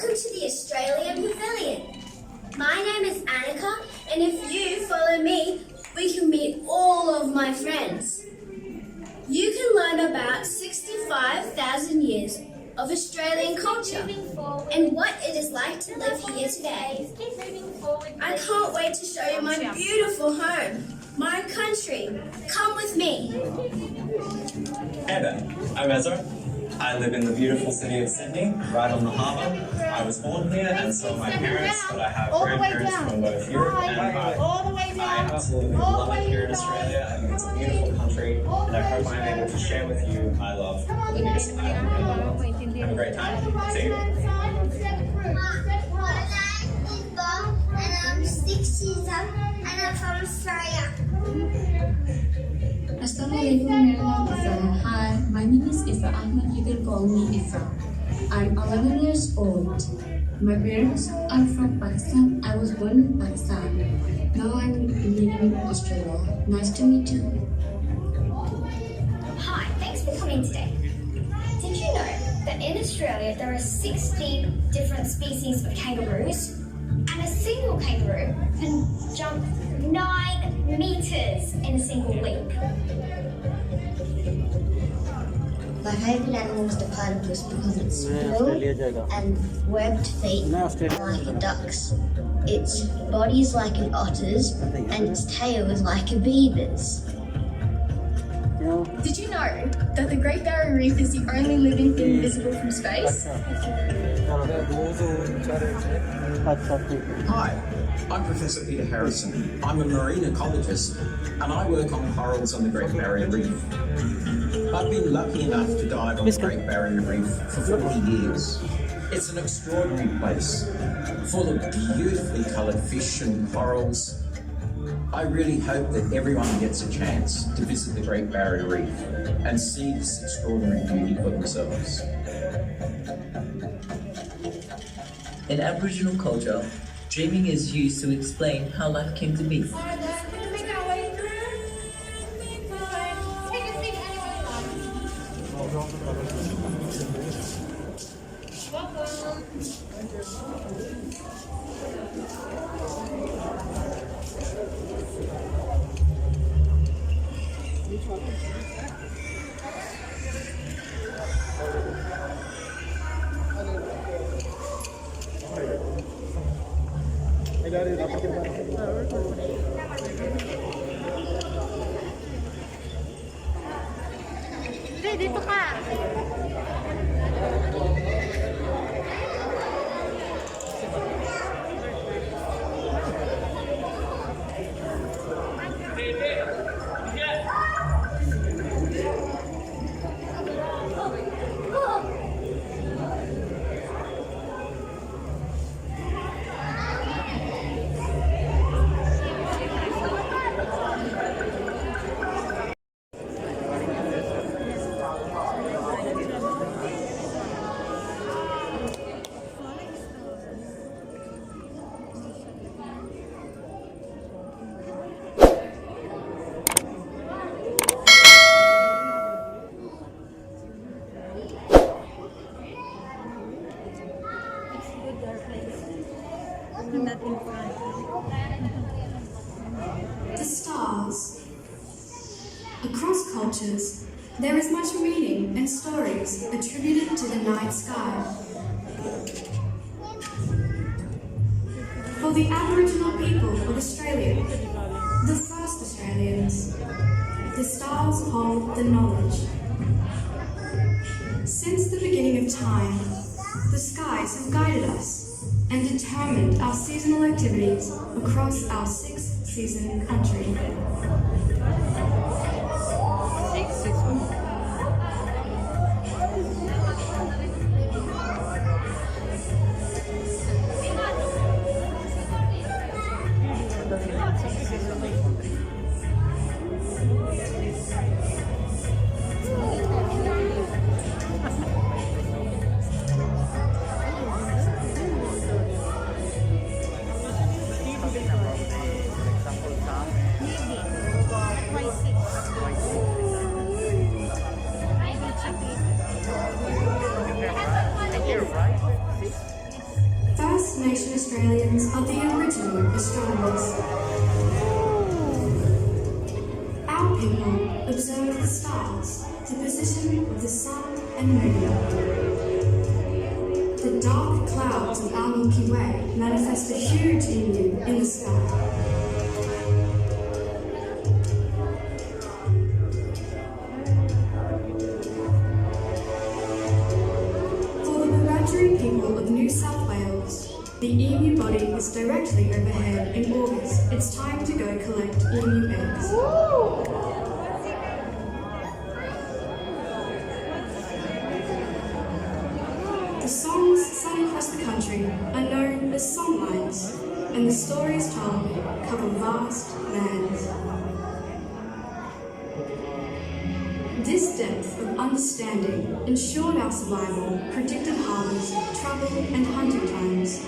welcome to the Australian Pavilion. My name is Annika, and if you follow me, we can meet all of my friends. You can learn about 65,000 years of Australian culture and what it is like to live here today. I can't wait to show you my beautiful home, my country. Come with me. Hey there, I'm Ezra. I live in the beautiful city of Sydney, right on the harbour. I was born here and so are my parents, but I have grandparents from both Europe and Ireland. I absolutely love it here in Australia. I think it's a beautiful country, and I hope I'm able to share with you my love for the biggest island in the world. Have a great time. See you. And I'm 6 years old and I'm from Australia. Assalamualaikum warahmatullahi. Hi, my name is Isa Ahmed. You can call me Isa. I'm 11 years old. My parents are from Pakistan. I was born in Pakistan. Now I'm living in Australia. Nice to meet you. Hi, thanks for coming today. Did you know that in Australia there are 60 different species of kangaroos? And a single kangaroo can jump 9 meters in a single leap. My favourite animal is the platypus because its bill and webbed feet are like a duck's. Its body is like an otter's and its tail is like a beaver's. Did you know that the Great Barrier Reef is the only living thing visible from space? Hi, I'm Professor Peter Harrison. I'm a marine ecologist and I work on corals on the Great Barrier Reef. I've been lucky enough to dive on the Great Barrier Reef for 40 years. It's an extraordinary place, full of beautifully coloured fish and corals. I really hope that everyone gets a chance to visit the Great Barrier Reef and see this extraordinary beauty for themselves. In Aboriginal culture, dreaming is used to explain how life came to be. Dito ka! The stars. Across cultures, there is much meaning and stories attributed to the night sky. For the Aboriginal people of Australia, the first Australians, the stars hold the knowledge. Since the beginning of time, the skies have guided us and determined our seasonal activities across our 6-season country. Nation Australians are the original astronomers. Our people observe the stars, the position of the sun and moon. The dark clouds of our Milky Way manifest a huge emu in the sky. People of New South Wales, the emu body is directly overhead in August. It's time to go collect emu eggs. The songs sung across the country are known as songlines, and the stories told cover vast lands. This depth of understanding ensured our survival, predicted harvest, travel and hunting times.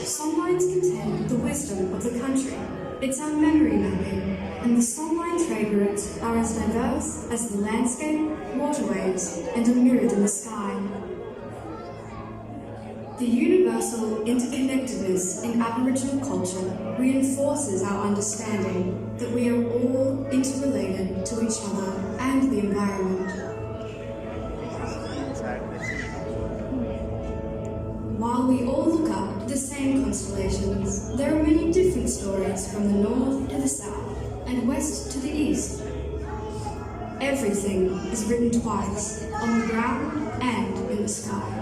Songlines contain the wisdom of the country. It's our memory mapping, and the songline trade routes are as diverse as the landscape, waterways and a mirror in the sky. The universal interconnectedness in Aboriginal culture reinforces our understanding that we are all interrelated to each other and the environment. While we all look up to the same constellations, there are many different stories from the north to the south and west to the east. Everything is written twice, on the ground and in the sky.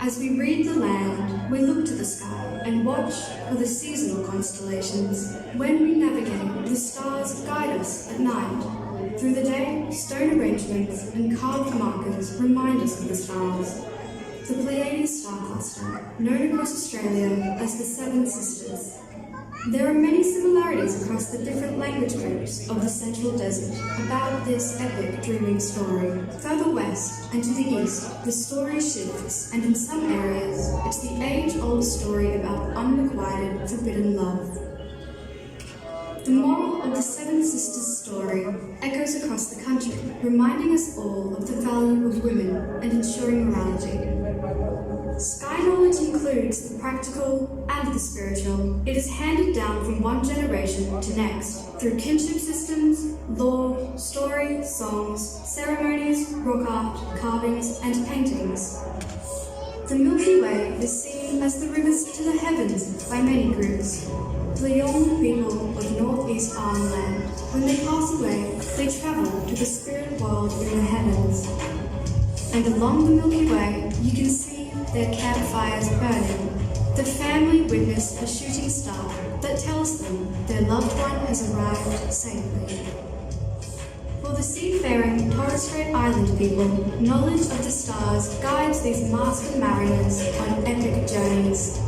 As we read the land, we look to the sky and watch for the seasonal constellations. When we navigate, the stars guide us at night. Through the day, stone arrangements and carved markers remind us of the stars. The Pleiades star cluster, known across Australia as the Seven Sisters. There are many similarities across the different language groups of the Central Desert about this epic dreaming story. Further west and to the east, the story shifts, and in some areas, it's the age-old story about unrequited, forbidden love. The moral of the Seven Sisters story echoes across the country, reminding us all of the value of women and ensuring morality. Sky knowledge includes the practical and the spiritual. It is handed down from one generation to next through kinship systems, lore, story, songs, ceremonies, rock art, carvings, and paintings. The Milky Way is seen as the rivers to the heavens by many groups. The young people of northeast Arnhem Land, when they pass away, they travel to the spirit world in the heavens. And along the Milky Way, you can see their campfires burning. The family witness a shooting star that tells them their loved one has arrived safely. For the seafaring Torres Strait Island people, knowledge of the stars guides these master mariners on epic journeys.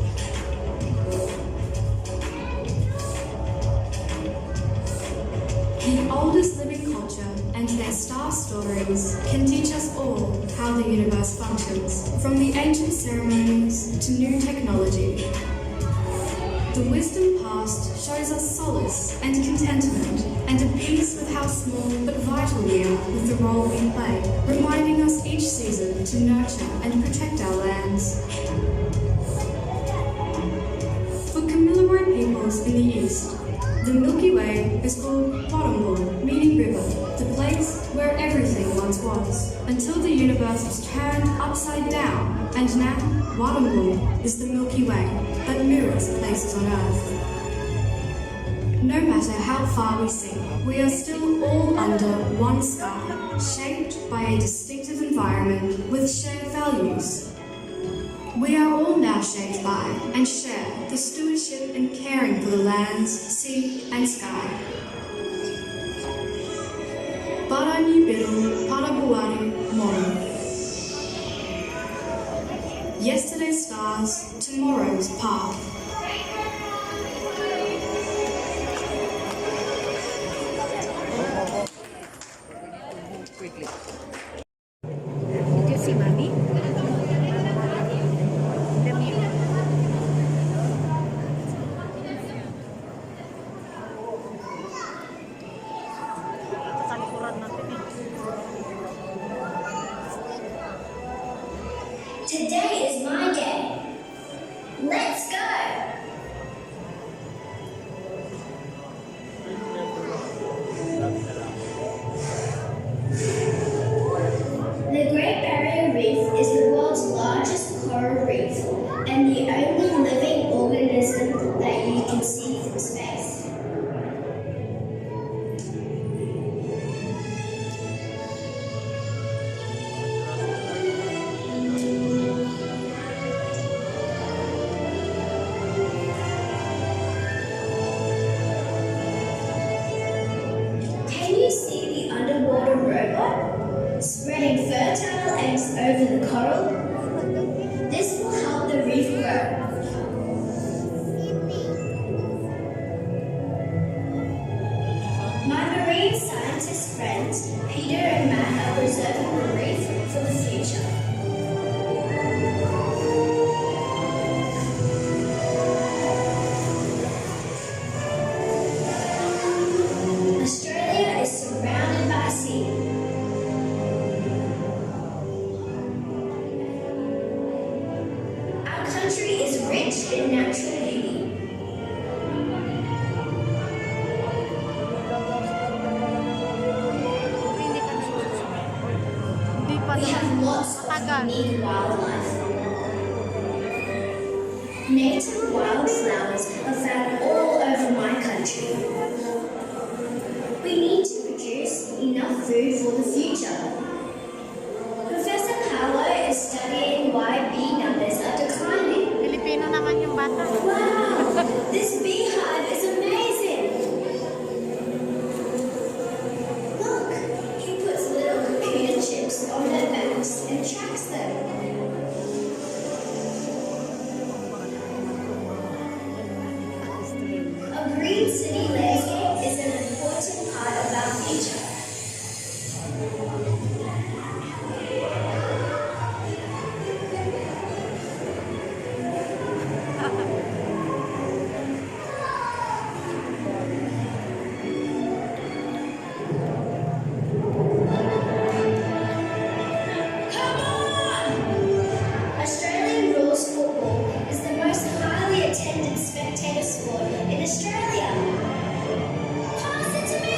The oldest living culture and their star stories can teach us all how the universe functions, from the ancient ceremonies to new technology. The wisdom past shows us solace and contentment and a peace with how small but vital we are with the role we play, reminding us each season to nurture and protect our lands. For Kamilaroi peoples in the east, the Milky Way is called Wadambool, meaning river, the place where everything once was, until the universe was turned upside down, and now Wadambool is the Milky Way that mirrors places on Earth. No matter how far we see, we are still all under one sky, shaped by a distinctive environment with shared values. We are all now shaped by and share the stewardship and caring for the lands, sea and sky. Barani Biru Parabuari Moro. Yesterday's stars, tomorrow's path. Quickly. Did you see mommy? Today is my day. and the only living organism that you can see from space. Can you see the underwater robot spreading fertile eggs over the coral? This will help the reef grow. My marine scientist friends, Peter and Matt, are preserving the reef for the future. Australia is surrounded by sea. Our country is rich in natural beauty. We have lots of unique wildlife. Native wildflowers are found all over my country. We need to produce enough food for the future. Professor Power is studying why bee numbers are declining. Filipino naman yung bata. Wow! This beehive is amazing! Look! He puts little computer chips on their backs and tracks them. A green city landscape is an important part of our future. Come on! Australian rules football is the most highly attended spectator sport in Australia. Pass it to me!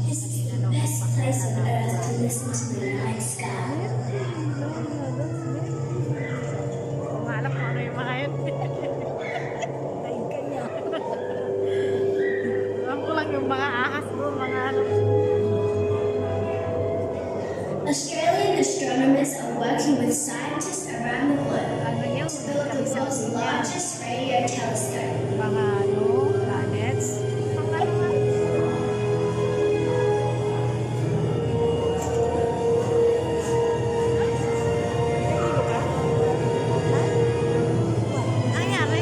This is the best place on earth to listen to the night sky. Alam ko ano yung mga yun. Alam ko lang yung mga ahas bro, mga ano. Australian astronomers are working with scientists around the globe Ano yung to build the world's largest radio telescope. mga ano, planets. Mga ano nga. Nangyari?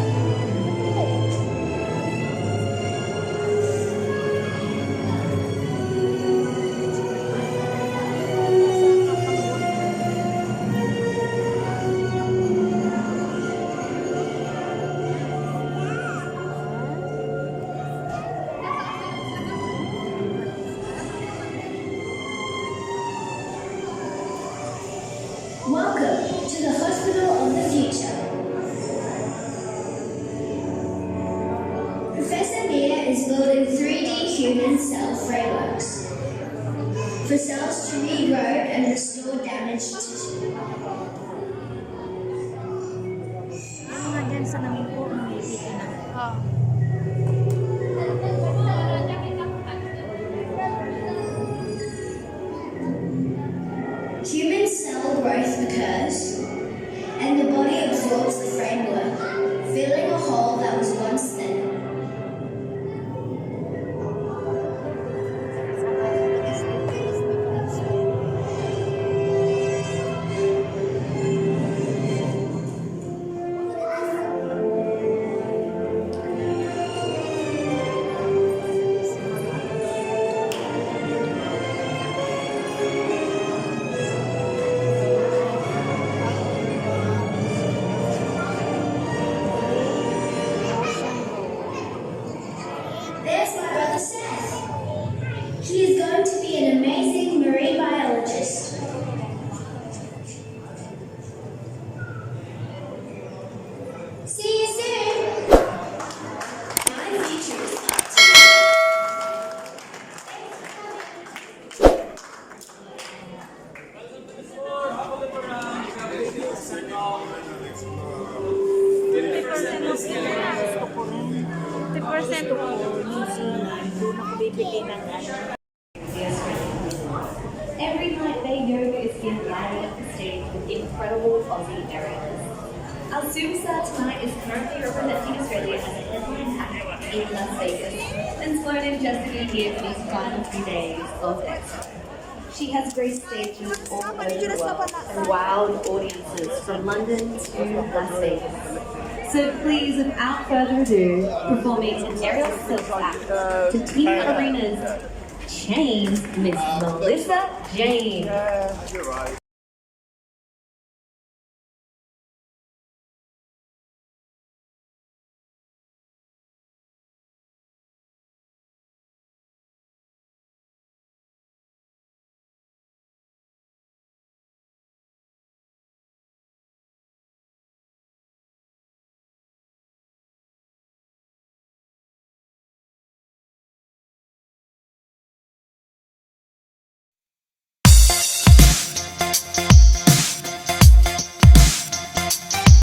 Welcome to the Hospital of the Future. Professor Mia is building 3D human cell frameworks for cells to regrow and restore damaged tissue. Ano nga dyan sa namin po, mamiliti na. Oo. Human cell growth occurs, and the body absorbs the framework, filling a hole that was once there. gusto ko, doon ako bibili ng ano. Every night their yoga is being lighted up the stage with incredible Aussie areas. Our superstar tonight is currently representing Australia as a headline act in Las Vegas and flown in just to be here for these final few days of Expo. She has graced stages all over the world and wowed audiences from London to Las Vegas. So please, without further ado, performing an aerial silk act to Team Arena's Chains, Miss Melissa James.